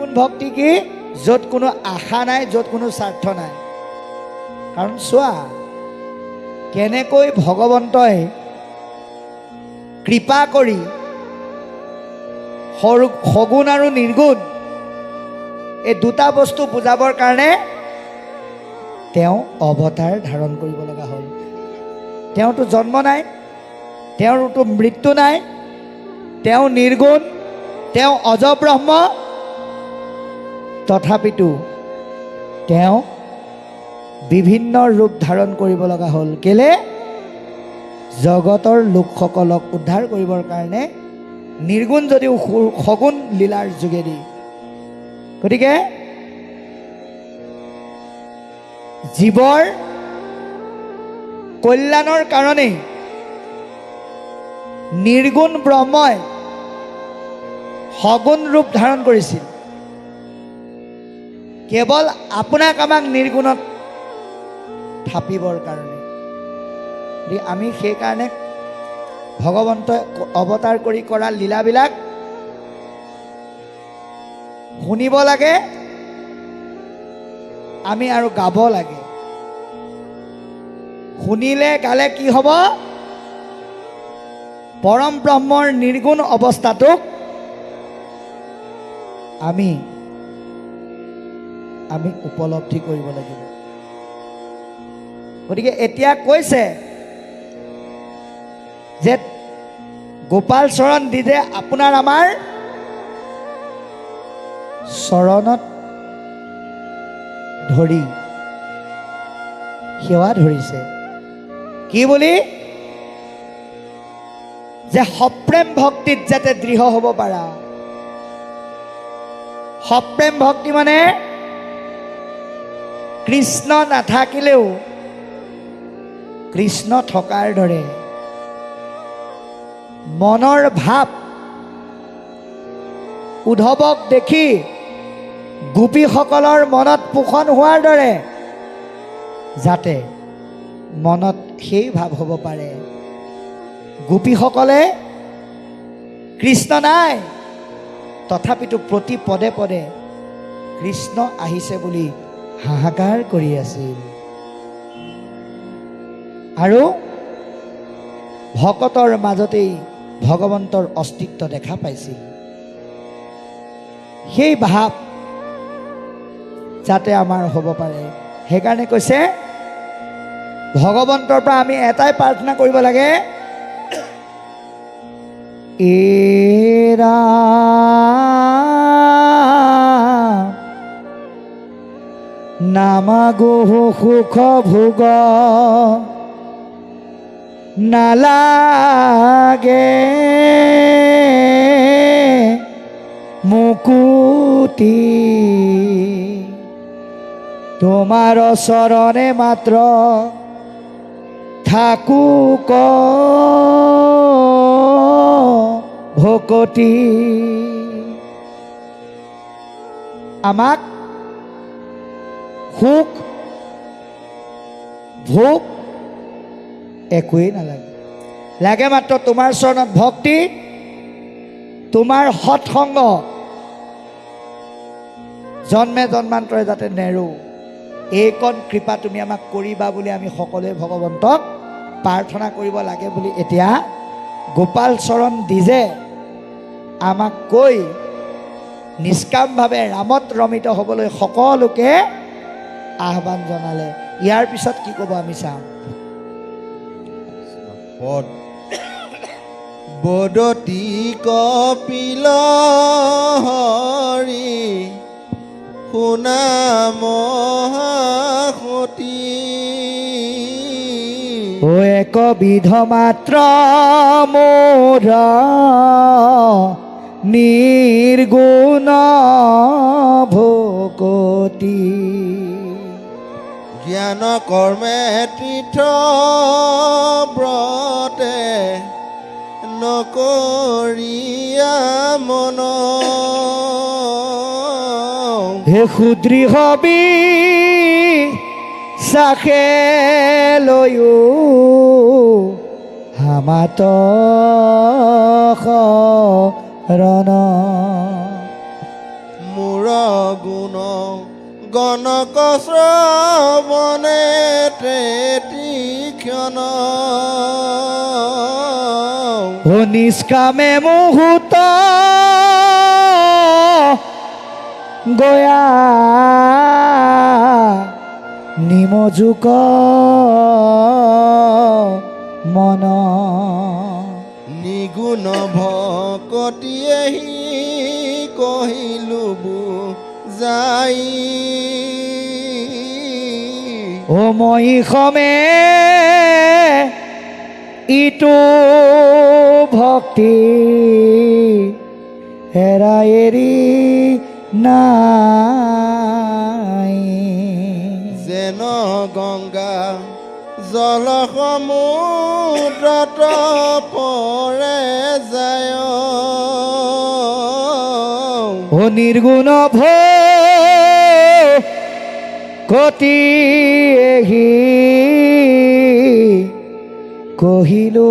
নিৰ্গুণ ভক্তি কি? য'ত কোনো আশা নাই, য'ত কোনো স্বাৰ্থ নাই। কাৰণ চোৱা কেনেকৈ ভগৱন্তই কৃপা কৰি সগুণ আৰু নিৰ্গুণ এই দুটা বস্তু বুজাবৰ কাৰণে তেওঁ অৱতাৰ ধাৰণ কৰিব লগা হ'ল। তেওঁতো জন্ম নাই, তেওঁৰতো মৃত্যু নাই, তেওঁ নিৰ্গুণ, তেওঁ অজব্ৰহ্ম, তথাপিতো তেওঁ বিভিন্ন ৰূপ ধাৰণ কৰিব লগা হ'ল। কেলে? জগতৰ লোকসকলক উদ্ধাৰ কৰিবৰ কাৰণে। নিৰ্গুণ যদিও সগুণ লীলাৰ যোগেদি। গতিকে জীৱৰ কল্যাণৰ কাৰণেই নিৰ্গুণ ব্ৰহ্মই সগুণ ৰূপ ধাৰণ কৰিছিল। কেৱল আপোনাক আমাক নিৰ্গুণত থাপিবৰ কাৰণে। আমি সেইকাৰণে ভগৱন্তই অৱতাৰ কৰি কৰা লীলাবিলাক শুনিব লাগে, আমি আৰু গাব লাগে। শুনিলে গালে কি হ'ব? পৰম ব্ৰহ্মৰ নিৰ্গুণ অৱস্থাটোক আমি উপলব্ধি কৰিব লাগিব। গতিকে এতিয়া কৈছে যে গোপাল চৰণ দিদে আপোনাৰ আমাৰ চৰণত ধৰি সেৱা ধৰিছে। কি বুলি? যে সপ্ৰেম ভক্তিত যাতে দৃঢ় হ'ব পাৰা। সপ্ৰেম ভক্তি মানে কৃষ্ণ নাথাকিলেও কৃষ্ণ থকাৰ দৰে মনৰ ভাৱ উদ্ধৱক দেখি গোপীসকলৰ মনত পোষণ হোৱাৰ দৰে যাতে মনত সেই ভাৱ হ'ব পাৰে। গোপীসকলে কৃষ্ণ নাই, তথাপিতো প্ৰতি পদে পদে কৃষ্ণ আহিছে বুলি হাহাকাৰ কৰি আছিল। আৰু ভকতৰ মাজতেই ভগৱন্তৰ অস্তিত্ব দেখা পাইছিল। সেই ভাৱ যাতে আমাৰ হ'ব পাৰে, সেইকাৰণে কৈছে ভগৱন্তৰ পৰা আমি এটাই প্ৰাৰ্থনা কৰিব লাগে, এৰা নামাগো সুখ ভোগ নালাগে মুকুতি, তোমাৰ চৰণে মাত্ৰ থাকুক ভকতি। আমাক সুখ ভোগ একোৱেই নালাগে, লাগে মাত্ৰ তোমাৰ চৰণত ভক্তি, তোমাৰ সৎসংগ জন্মে জন্মান্তৰে যাতে নেৰো। এইকণ কৃপা তুমি আমাক কৰিবা বুলি আমি সকলোৱে ভগৱন্তক প্ৰাৰ্থনা কৰিব লাগে বুলি এতিয়া গোপাল চৰণ দিজে আমাক কৈ নিষ্কামভাৱে ৰামত ৰমিত হ'বলৈ সকলোকে আহ্বান জনালে। ইয়াৰ পিছত কি ক'ব আমি চাম। বদতি কপিল হৰি শুনা মহাসতী, ও এক বিধ মাত্ৰ মোৰ নিৰ্গুণ ভকতি, জ্ঞান কৰ্মে তীৰ্থ ব্ৰতে নকৰিয়া মন, হে সুদৃঢ় বিশ্বাসে লৈও হামাত শৰণ, মূৰ গুণ গণক শ্ৰৱণে তীক্ষ্ণ ও নিষ্কামে মুহূৰ্ত গয়া নিমজুক মন নিগুণ ভকতিয়েহি কহিলো বুজাই ও মহিষমে ইটো ভক্তি হেৰা এৰি নাই যেন গংগা জল সমুদ্ৰত পৰে যায় ও নিৰ্গুণ কতি এহি কহিলো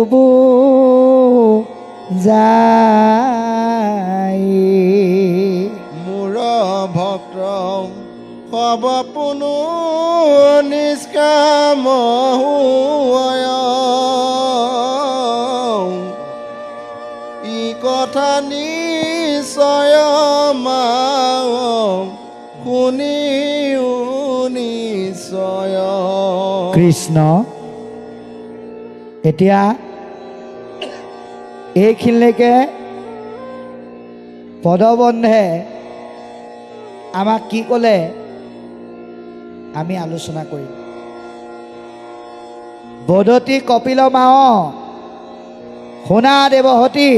যাই মোৰ ভক্ত সব পুনু নিষ্কাম হয় ই কথা নিশ্চয় শুনিও নিশ্চয় কৃষ্ণ এতিয়া এইখিনিলৈকে পদবন্ধে আমাক কি ক'লে আমি আলোচনা কৰিম। বদতি কপিল মাও শুনা দেৱহতী